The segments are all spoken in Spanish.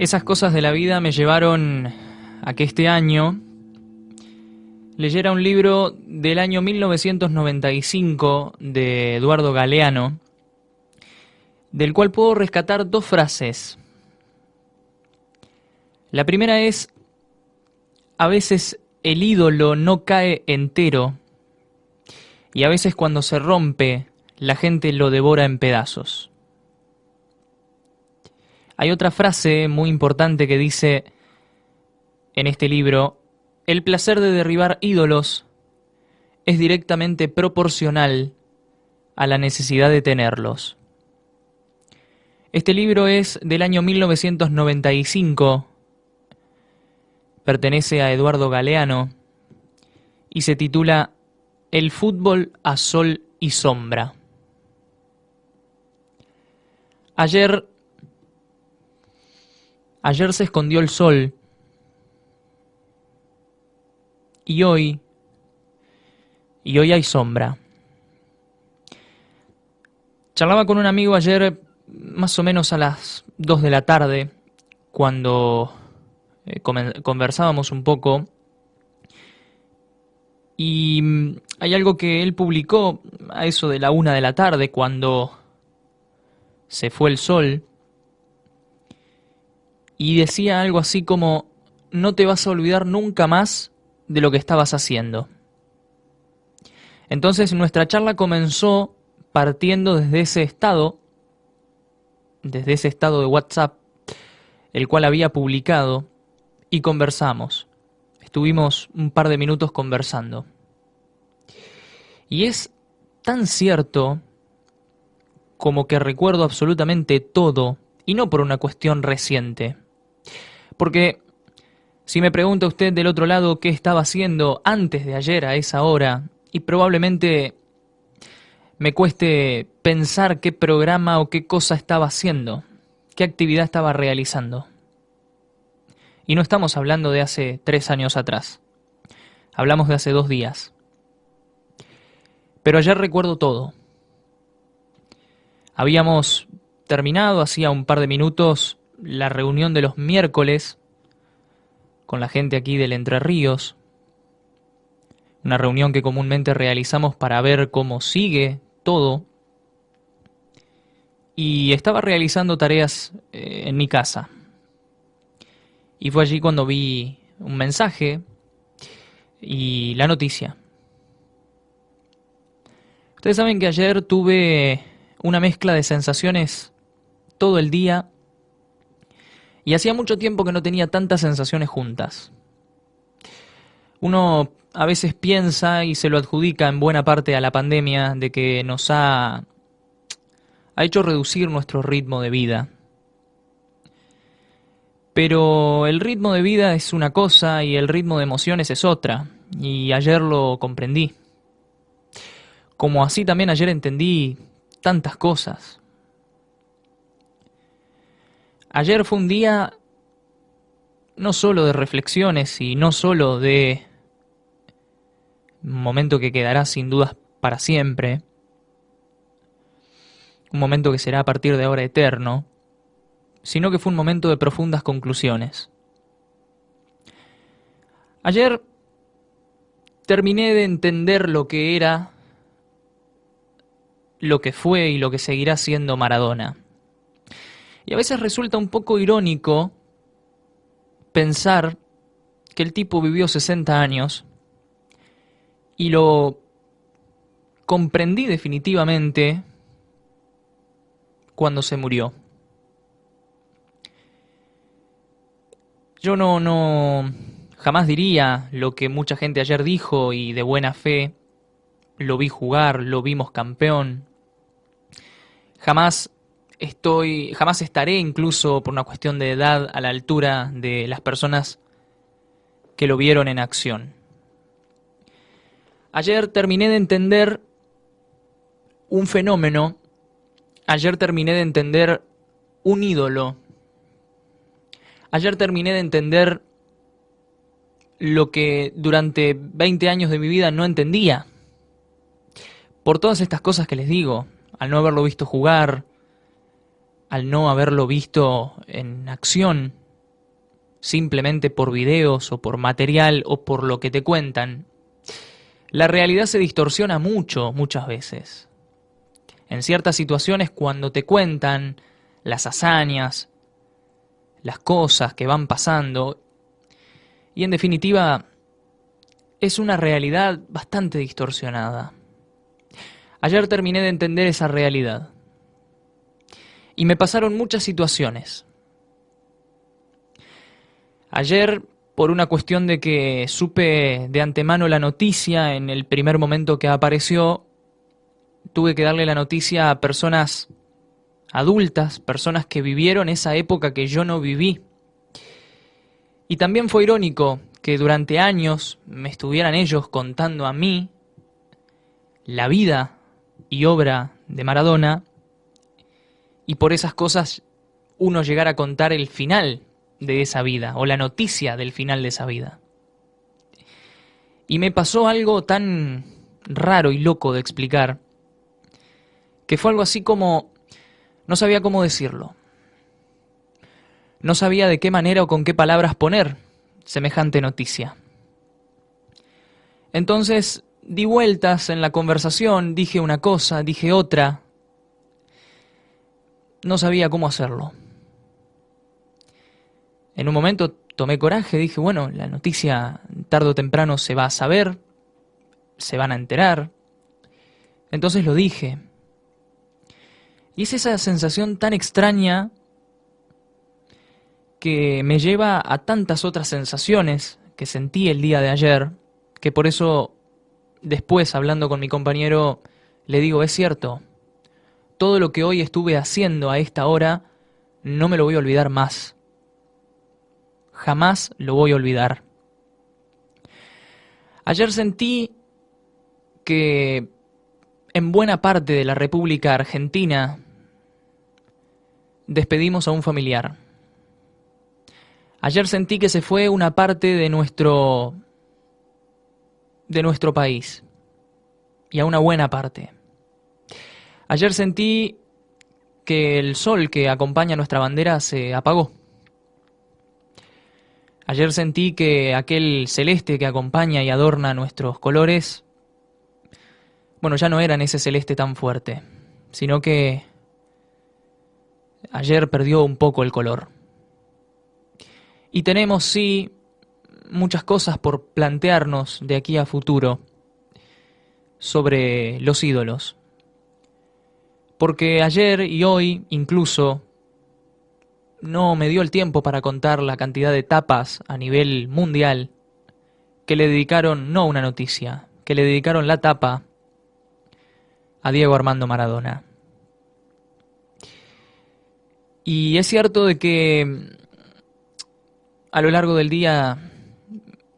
Esas cosas de la vida me llevaron a que este año leyera un libro del año 1995 de Eduardo Galeano, del cual puedo rescatar dos frases. La primera es: a veces el ídolo no cae entero, y a veces cuando se rompe, la gente lo devora en pedazos. Hay otra frase muy importante que dice en este libro: el placer de derribar ídolos es directamente proporcional a la necesidad de tenerlos. Este libro es del año 1995, pertenece a Eduardo Galeano y se titula El fútbol a sol y sombra. Ayer se escondió el sol y hoy hay sombra. Charlaba con un amigo ayer más o menos a las 2 de la tarde cuando conversábamos un poco, y hay algo que él publicó a eso de la 1 de la tarde cuando se fue el sol, y decía algo así como: no te vas a olvidar nunca más de lo que estabas haciendo. Entonces nuestra charla comenzó partiendo desde ese estado de WhatsApp, el cual había publicado, y conversamos. Estuvimos un par de minutos conversando. Y es tan cierto como que recuerdo absolutamente todo, y no por una cuestión reciente. Porque si me pregunta usted del otro lado qué estaba haciendo antes de ayer a esa hora, y probablemente me cueste pensar qué programa o qué cosa estaba haciendo, qué actividad estaba realizando. Y no estamos hablando de hace 3 años atrás. Hablamos de hace 2 días. Pero ayer recuerdo todo. Habíamos terminado hacía un par de minutos la reunión de los miércoles con la gente aquí del Entre Ríos. Una reunión que comúnmente realizamos para ver cómo sigue todo. Y estaba realizando tareas en mi casa. Y fue allí cuando vi un mensaje y la noticia. Ustedes saben que ayer tuve una mezcla de sensaciones todo el día, y hacía mucho tiempo que no tenía tantas sensaciones juntas. Uno a veces piensa y se lo adjudica en buena parte a la pandemia de que nos ha hecho reducir nuestro ritmo de vida. Pero el ritmo de vida es una cosa y el ritmo de emociones es otra, y ayer lo comprendí. Como así también ayer entendí tantas cosas. Ayer fue un día no solo de reflexiones y no solo de un momento que quedará sin dudas para siempre, un momento que será a partir de ahora eterno, sino que fue un momento de profundas conclusiones. Ayer terminé de entender lo que era, lo que fue y lo que seguirá siendo Maradona. Y a veces resulta un poco irónico pensar que el tipo vivió 60 años y lo comprendí definitivamente cuando se murió. Yo jamás diría lo que mucha gente ayer dijo, y de buena fe lo vi jugar, lo vimos campeón. Jamás estaré, incluso por una cuestión de edad, a la altura de las personas que lo vieron en acción. Ayer terminé de entender un fenómeno, ayer terminé de entender un ídolo, ayer terminé de entender lo que durante 20 años de mi vida no entendía. Por todas estas cosas que les digo, al no haberlo visto jugar, al no haberlo visto en acción, simplemente por videos o por material o por lo que te cuentan, la realidad se distorsiona muchas veces. En ciertas situaciones, cuando te cuentan las hazañas, las cosas que van pasando, y en definitiva es una realidad bastante distorsionada. Ayer terminé de entender esa realidad y me pasaron muchas situaciones. Ayer, por una cuestión de que supe de antemano la noticia en el primer momento que apareció, tuve que darle la noticia a personas adultas, personas que vivieron esa época que yo no viví. Y también fue irónico que durante años me estuvieran ellos contando a mí la vida y obra de Maradona, y por esas cosas uno llegara a contar el final de esa vida, o la noticia del final de esa vida. Y me pasó algo tan raro y loco de explicar, que fue algo así como, no sabía cómo decirlo. No sabía de qué manera o con qué palabras poner semejante noticia. Entonces di vueltas en la conversación, dije una cosa, dije otra. No sabía cómo hacerlo. En un momento tomé coraje, dije, bueno, la noticia tarde o temprano se va a saber, se van a enterar. Entonces lo dije. Y es esa sensación tan extraña que me lleva a tantas otras sensaciones que sentí el día de ayer, que por eso después, hablando con mi compañero, le digo, es cierto, todo lo que hoy estuve haciendo a esta hora, no me lo voy a olvidar más. Jamás lo voy a olvidar. Ayer sentí que en buena parte de la República Argentina despedimos a un familiar. Ayer sentí que se fue una parte de nuestro país, y a una buena parte. Ayer sentí que el sol que acompaña nuestra bandera se apagó. Ayer sentí que aquel celeste que acompaña y adorna nuestros colores, bueno, ya no eran ese celeste tan fuerte, sino que ayer perdió un poco el color. Y tenemos, sí, muchas cosas por plantearnos de aquí a futuro sobre los ídolos. Porque ayer y hoy incluso no me dio el tiempo para contar la cantidad de tapas a nivel mundial que le dedicaron, no una noticia, que le dedicaron la tapa a Diego Armando Maradona. Y es cierto de que a lo largo del día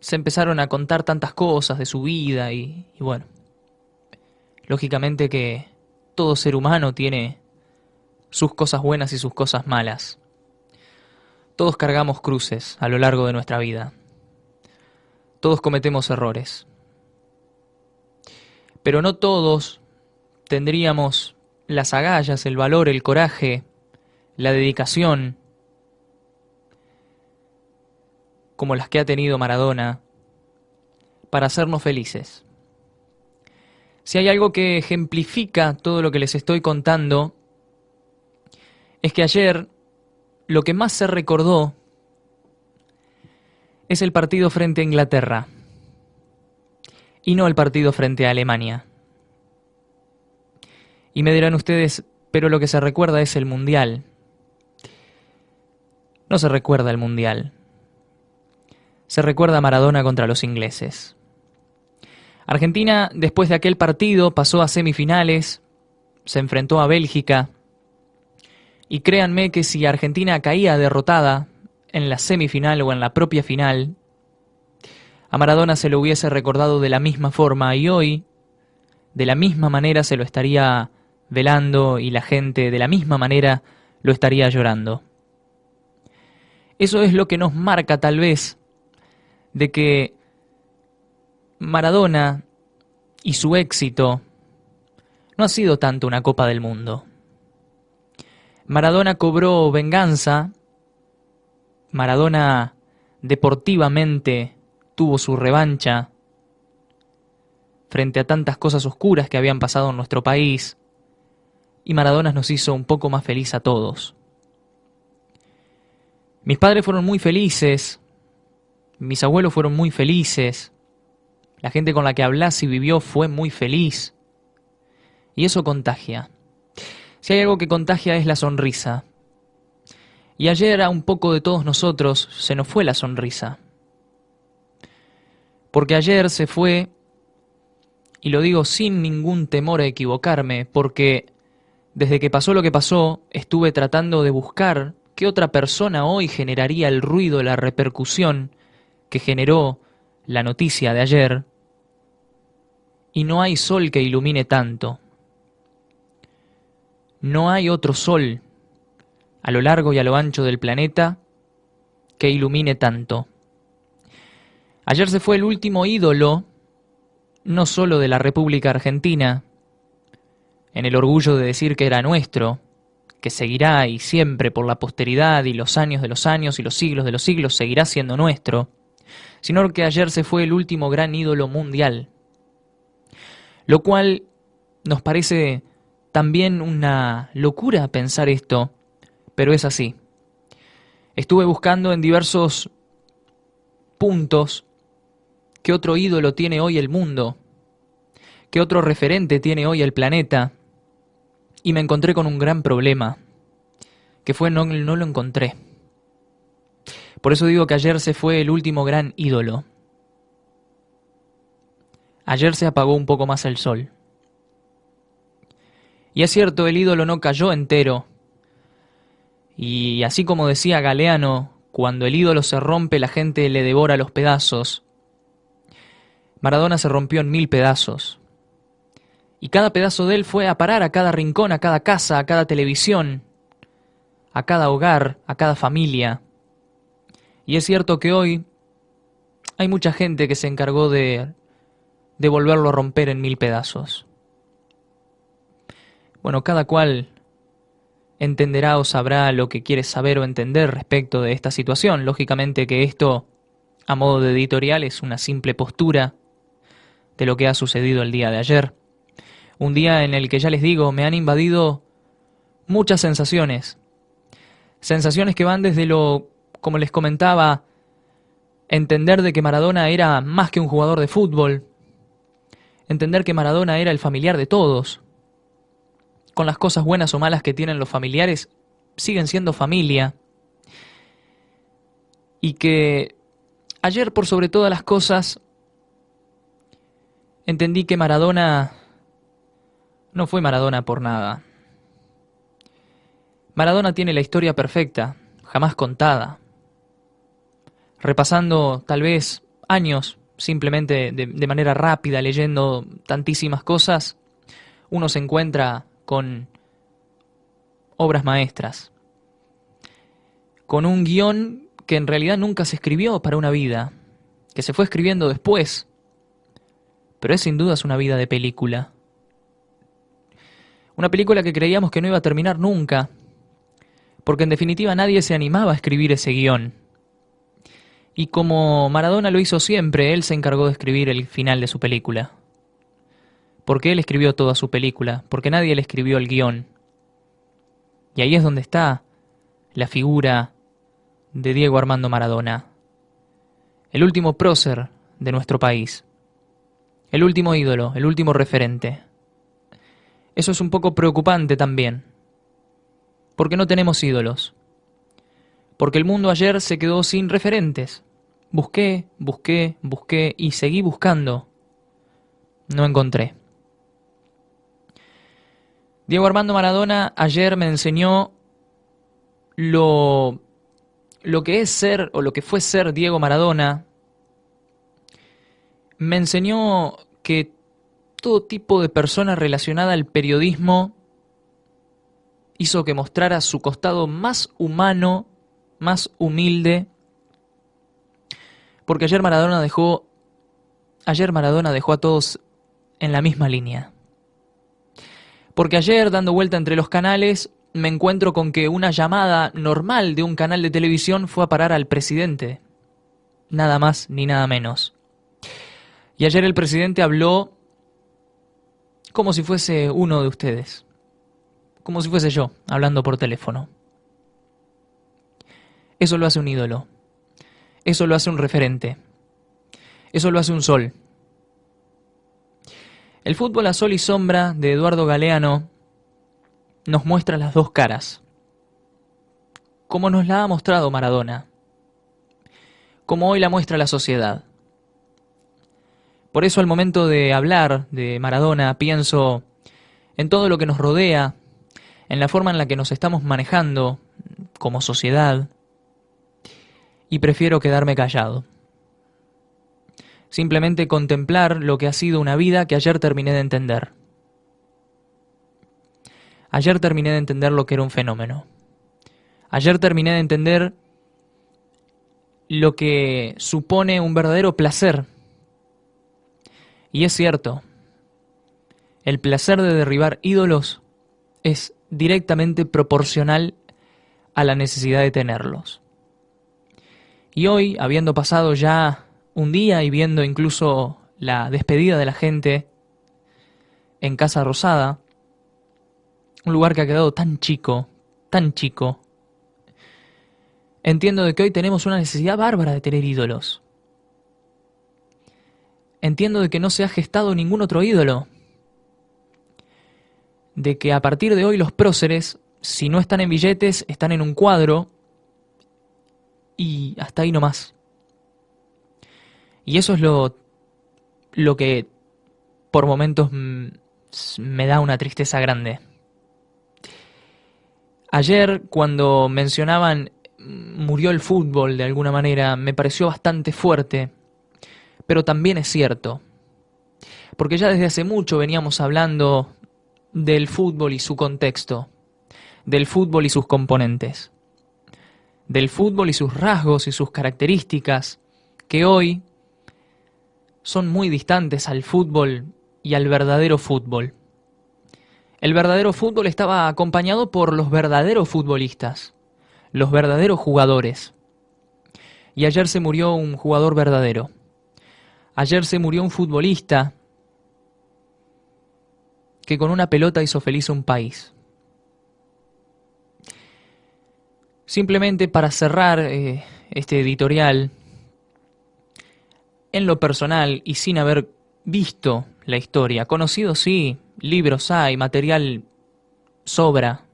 se empezaron a contar tantas cosas de su vida y bueno, lógicamente que todo ser humano tiene sus cosas buenas y sus cosas malas. Todos cargamos cruces a lo largo de nuestra vida. Todos cometemos errores. Pero no todos tendríamos las agallas, el valor, el coraje, la dedicación como las que ha tenido Maradona para hacernos felices. Si hay algo que ejemplifica todo lo que les estoy contando, es que ayer lo que más se recordó es el partido frente a Inglaterra y no el partido frente a Alemania. Y me dirán ustedes, pero lo que se recuerda es el Mundial. No se recuerda el Mundial. Se recuerda a Maradona contra los ingleses. Argentina, después de aquel partido, pasó a semifinales, se enfrentó a Bélgica, y créanme que si Argentina caía derrotada en la semifinal o en la propia final, a Maradona se lo hubiese recordado de la misma forma, y hoy, de la misma manera, se lo estaría velando y la gente de la misma manera lo estaría llorando. Eso es lo que nos marca tal vez de que Maradona y su éxito no ha sido tanto una Copa del Mundo. Maradona cobró venganza, Maradona deportivamente tuvo su revancha frente a tantas cosas oscuras que habían pasado en nuestro país, y Maradona nos hizo un poco más feliz a todos. Mis padres fueron muy felices, mis abuelos fueron muy felices, la gente con la que hablás y vivió fue muy feliz, y eso contagia. Si hay algo que contagia es la sonrisa. Y ayer a un poco de todos nosotros se nos fue la sonrisa. Porque ayer se fue, y lo digo sin ningún temor a equivocarme, porque desde que pasó lo que pasó, estuve tratando de buscar qué otra persona hoy generaría el ruido, la repercusión que generó la noticia de ayer, y no hay sol que ilumine tanto. No hay otro sol a lo largo y a lo ancho del planeta que ilumine tanto. Ayer se fue el último ídolo, no solo de la República Argentina, en el orgullo de decir que era nuestro, que seguirá y siempre por la posteridad y los años de los años y los siglos de los siglos seguirá siendo nuestro, sino que ayer se fue el último gran ídolo mundial, lo cual nos parece también una locura pensar esto, pero es así. Estuve buscando en diversos puntos qué otro ídolo tiene hoy el mundo, qué otro referente tiene hoy el planeta, y me encontré con un gran problema, que fue no lo encontré. Por eso digo que ayer se fue el último gran ídolo. Ayer se apagó un poco más el sol. Y es cierto, el ídolo no cayó entero. Y así como decía Galeano, cuando el ídolo se rompe la gente le devora los pedazos. Maradona se rompió en 1000 pedazos. Y cada pedazo de él fue a parar a cada rincón, a cada casa, a cada televisión, a cada hogar, a cada familia. Y es cierto que hoy hay mucha gente que se encargó de volverlo a romper en 1000 pedazos. Bueno, cada cual entenderá o sabrá lo que quiere saber o entender respecto de esta situación. Lógicamente que esto, a modo de editorial, es una simple postura de lo que ha sucedido el día de ayer. Un día en el que, ya les digo, me han invadido muchas sensaciones. Sensaciones que van desde lo, como les comentaba, entender de que Maradona era más que un jugador de fútbol, entender que Maradona era el familiar de todos. Con las cosas buenas o malas que tienen los familiares, siguen siendo familia. Y que ayer, por sobre todas las cosas, entendí que Maradona no fue Maradona por nada. Maradona tiene la historia perfecta, jamás contada. Repasando tal vez años, simplemente de manera rápida, leyendo tantísimas cosas, uno se encuentra con obras maestras, con un guión que en realidad nunca se escribió para una vida, que se fue escribiendo después, pero es sin dudas una vida de película. Una película que creíamos que no iba a terminar nunca, porque en definitiva nadie se animaba a escribir ese guión. Y como Maradona lo hizo siempre, él se encargó de escribir el final de su película. Porque él escribió toda su película, porque nadie le escribió el guión. Y ahí es donde está la figura de Diego Armando Maradona, el último prócer de nuestro país, el último ídolo, el último referente. Eso es un poco preocupante también, porque no tenemos ídolos, porque el mundo ayer se quedó sin referentes. Busqué y seguí buscando. No encontré. Diego Armando Maradona ayer me enseñó lo que es ser, o lo que fue ser Diego Maradona. Me enseñó que todo tipo de persona relacionada al periodismo hizo que mostrara su costado más humano, más humilde, porque ayer Maradona dejó a todos en la misma línea. Porque ayer, dando vuelta entre los canales, me encuentro con que una llamada normal de un canal de televisión fue a parar al presidente. nada más ni nada menos. Y ayer el presidente habló como si fuese uno de ustedes, como si fuese yo, hablando por teléfono. Eso lo hace un ídolo, eso lo hace un referente, eso lo hace un sol. El fútbol a sol y sombra de Eduardo Galeano nos muestra las dos caras, como nos la ha mostrado Maradona, como hoy la muestra la sociedad. Por eso al momento de hablar de Maradona pienso en todo lo que nos rodea, en la forma en la que nos estamos manejando como sociedad, y prefiero quedarme callado. Simplemente contemplar lo que ha sido una vida que ayer terminé de entender. Ayer terminé de entender lo que era un fenómeno. Ayer terminé de entender lo que supone un verdadero placer. Y es cierto, el placer de derribar ídolos es directamente proporcional a la necesidad de tenerlos. Y hoy, habiendo pasado ya un día y viendo incluso la despedida de la gente en Casa Rosada, un lugar que ha quedado tan chico, entiendo de que hoy tenemos una necesidad bárbara de tener ídolos. Entiendo de que no se ha gestado ningún otro ídolo. De que a partir de hoy los próceres, si no están en billetes, están en un cuadro y hasta ahí nomás. Y eso es lo que por momentos me da una tristeza grande. Ayer, cuando mencionaban murió el fútbol de alguna manera, me pareció bastante fuerte, pero también es cierto. Porque ya desde hace mucho veníamos hablando del fútbol y su contexto, del fútbol y sus componentes, del fútbol y sus rasgos y sus características, que hoy son muy distantes al fútbol y al verdadero fútbol. El verdadero fútbol estaba acompañado por los verdaderos futbolistas, los verdaderos jugadores. Y ayer se murió un jugador verdadero. Ayer se murió un futbolista que con una pelota hizo feliz a un país. Simplemente para cerrar este editorial, en lo personal y sin haber visto la historia, conocido sí, libros hay, material sobra,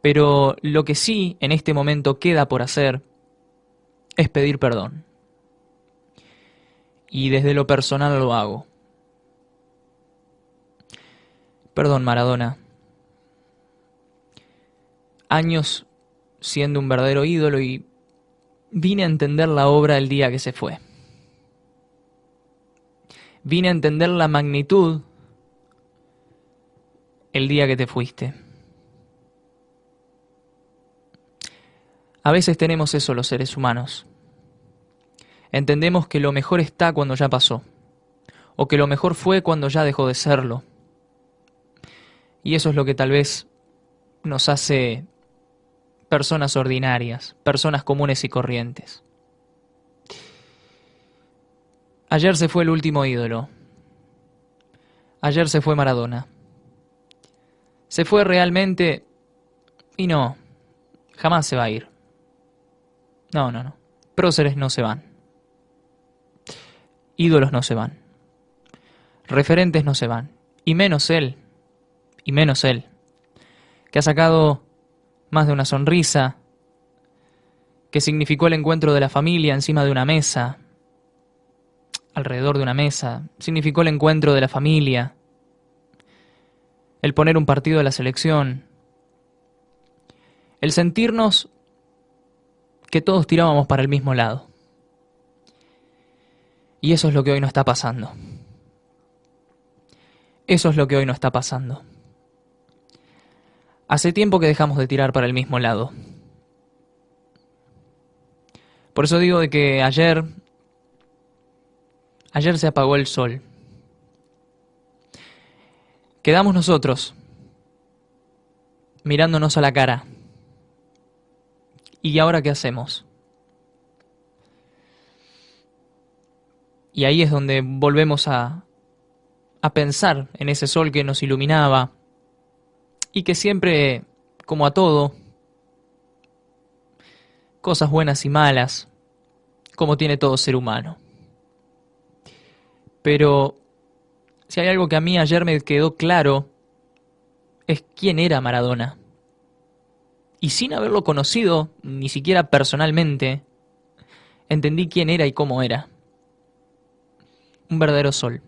pero lo que sí en este momento queda por hacer es pedir perdón. Y desde lo personal lo hago. Perdón, Maradona. Años siendo un verdadero ídolo y vine a entender la obra el día que se fue. Vine a entender la magnitud el día que te fuiste. A veces tenemos eso los seres humanos. Entendemos que lo mejor está cuando ya pasó, o que lo mejor fue cuando ya dejó de serlo. Y eso es lo que tal vez nos hace personas ordinarias, personas comunes y corrientes. Ayer se fue el último ídolo. Ayer se fue Maradona. Se fue realmente y no, jamás se va a ir. No. Próceres no se van. Ídolos no se van. Referentes no se van. Y menos él, que ha sacado más de una sonrisa, que significó el encuentro de la familia encima de una mesa, alrededor de una mesa, significó el encuentro de la familia, el poner un partido de la selección, el sentirnos que todos tirábamos para el mismo lado. Y eso es lo que hoy no está pasando. Eso es lo que hoy no está pasando. Hace tiempo que dejamos de tirar para el mismo lado. Por eso digo de que ayer se apagó el sol. Quedamos nosotros mirándonos a la cara. ¿Y ahora qué hacemos? Y ahí es donde volvemos a pensar en ese sol que nos iluminaba y que siempre, como a todo, cosas buenas y malas, como tiene todo ser humano. Pero si hay algo que a mí ayer me quedó claro, es quién era Maradona. Y sin haberlo conocido, ni siquiera personalmente, entendí quién era y cómo era. Un verdadero sol.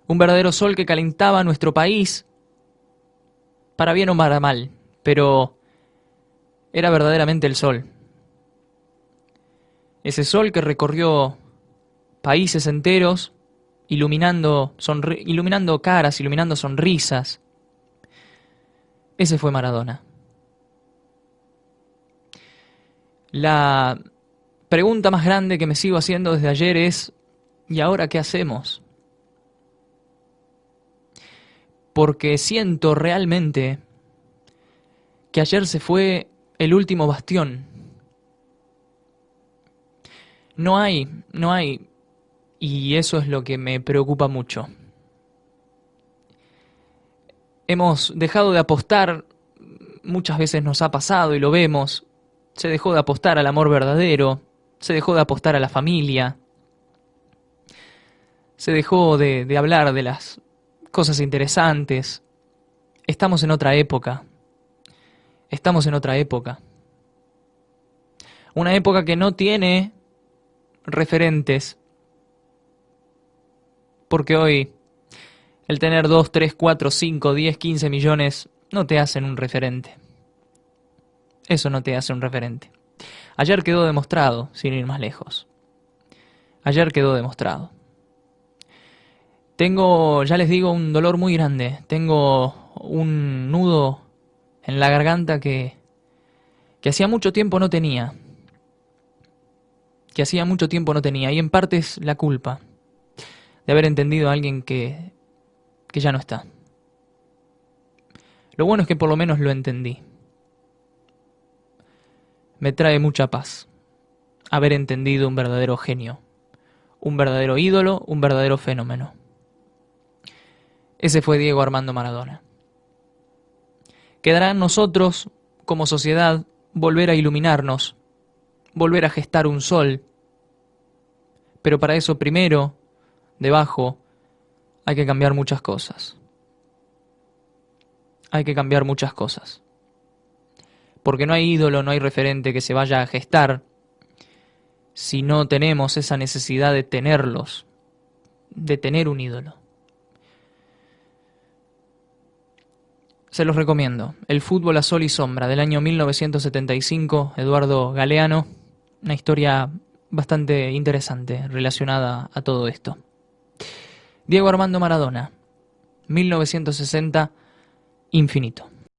Un verdadero sol que calentaba nuestro país, para bien o para mal, pero era verdaderamente el sol. Ese sol que recorrió países enteros, iluminando caras, iluminando sonrisas. Ese fue Maradona. La pregunta más grande que me sigo haciendo desde ayer es, ¿y ahora qué hacemos? Porque siento realmente que ayer se fue el último bastión. No hay, y eso es lo que me preocupa mucho. Hemos dejado de apostar, muchas veces nos ha pasado y lo vemos, se dejó de apostar al amor verdadero, se dejó de apostar a la familia, se dejó de hablar de las cosas interesantes. Estamos en otra época. Estamos en otra época. Una época que no tiene referentes. Porque hoy el tener 2, 3, 4, 5, 10, 15 millones no te hacen un referente. Eso no te hace un referente. Ayer quedó demostrado, sin ir más lejos. Ayer quedó demostrado. Tengo, ya les digo, un dolor muy grande. Tengo un nudo en la garganta que hacía mucho tiempo no tenía. Que hacía mucho tiempo no tenía. Y en parte es la culpa de haber entendido a alguien que ya no está. Lo bueno es que por lo menos lo entendí. Me trae mucha paz haber entendido un verdadero genio, un verdadero ídolo, un verdadero fenómeno. Ese fue Diego Armando Maradona. Quedará en nosotros, como sociedad, volver a iluminarnos, volver a gestar un sol. Pero para eso primero, debajo, hay que cambiar muchas cosas. Hay que cambiar muchas cosas. Porque no hay ídolo, no hay referente que se vaya a gestar si no tenemos esa necesidad de tenerlos, de tener un ídolo. Se los recomiendo. El fútbol a sol y sombra, del año 1975, Eduardo Galeano. Una historia bastante interesante relacionada a todo esto. Diego Armando Maradona, 1960, infinito.